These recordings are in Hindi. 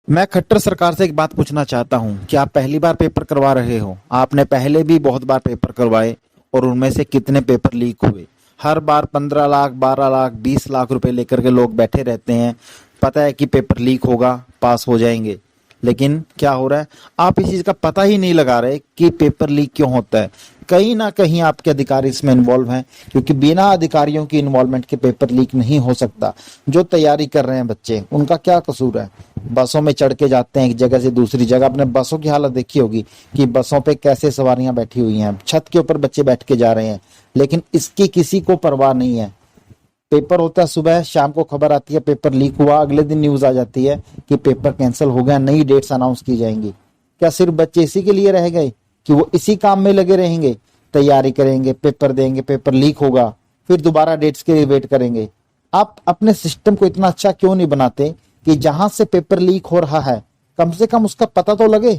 मैं खट्टर सरकार से एक बात पूछना चाहता हूँ कि आप पहली बार पेपर करवा रहे हो। आपने पहले भी बहुत बार पेपर करवाए और उनमें से कितने पेपर लीक हुए। हर बार 15 लाख, 12 लाख, 20 लाख रुपए लेकर के लोग बैठे रहते हैं। पता है कि पेपर लीक होगा, पास हो जाएंगे, लेकिन क्या हो रहा है, आप इस चीज का पता ही नहीं लगा रहे कि पेपर लीक क्यों होता है। कहीं ना कहीं आपके अधिकारी इसमें इन्वॉल्व हैं, क्योंकि बिना अधिकारियों की इन्वॉल्वमेंट के पेपर लीक नहीं हो सकता। जो तैयारी कर रहे हैं बच्चे, उनका क्या कसूर है। बसों में चढ़ के जाते हैं एक जगह से दूसरी जगह। अपने बसों की हालत देखी होगी कि बसों पे कैसे सवारियां बैठी हुई हैं, छत के ऊपर बच्चे बैठ के जा रहे हैं, लेकिन इसकी किसी को परवाह नहीं है। पेपर होता है सुबह, शाम को खबर आती है पेपर लीक हुआ, अगले दिन न्यूज आ जाती है कि पेपर कैंसिल हो गया, नई डेट्स अनाउंस की जाएंगी। क्या सिर्फ बच्चे इसी के लिए रह गए कि वो इसी काम में लगे रहेंगे, तैयारी करेंगे, पेपर देंगे, पेपर लीक होगा, फिर दोबारा डेट्स के लिए वेट करेंगे। आप अपने सिस्टम को इतना अच्छा क्यों नहीं बनाते कि जहां से पेपर लीक हो रहा है कम से कम उसका पता तो लगे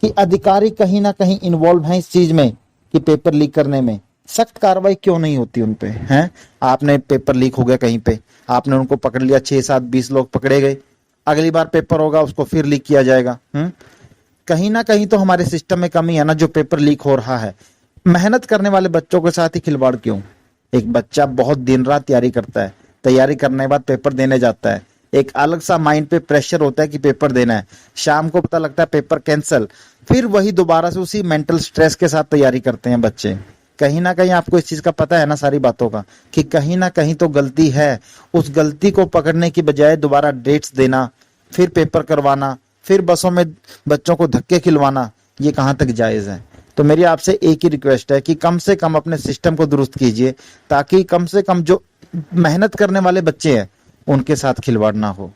कि अधिकारी कहीं ना कहीं इन्वॉल्व हैं इस चीज में कि पेपर लीक करने में। सख्त कार्रवाई क्यों नहीं होती उन पे हैं। आपने पेपर लीक हो गया कहीं पे, आपने उनको पकड़ लिया, 6, 7, 20 लोग पकड़े गए, अगली बार पेपर होगा उसको फिर लीक किया जाएगा। कहीं ना कहीं तो हमारे सिस्टम में कमी है ना, जो पेपर लीक हो रहा है। मेहनत करने वाले बच्चों के साथ ही खिलवाड़ क्यों। एक बच्चा बहुत दिन रात तैयारी करता है, तैयारी करने के बाद पेपर देने जाता है, एक अलग सा माइंड पे प्रेशर होता है कि पेपर देना है, शाम को पता लगता है पेपर कैंसिल, फिर वही दोबारा से उसी मेंटल स्ट्रेस के साथ तैयारी करते हैं बच्चे। कहीं ना कहीं आपको इस चीज का पता है ना, सारी बातों का, कि कहीं ना कहीं तो गलती है। उस गलती को पकड़ने की बजाय दोबारा डेट्स देना, फिर पेपर करवाना, फिर बसों में बच्चों को धक्के खिलवाना, ये कहाँ तक जायज है। तो मेरी आपसे एक ही रिक्वेस्ट है कि कम से कम अपने सिस्टम को दुरुस्त कीजिए, ताकि कम से कम जो मेहनत करने वाले बच्चे हैं उनके साथ खिलवाड़ ना हो।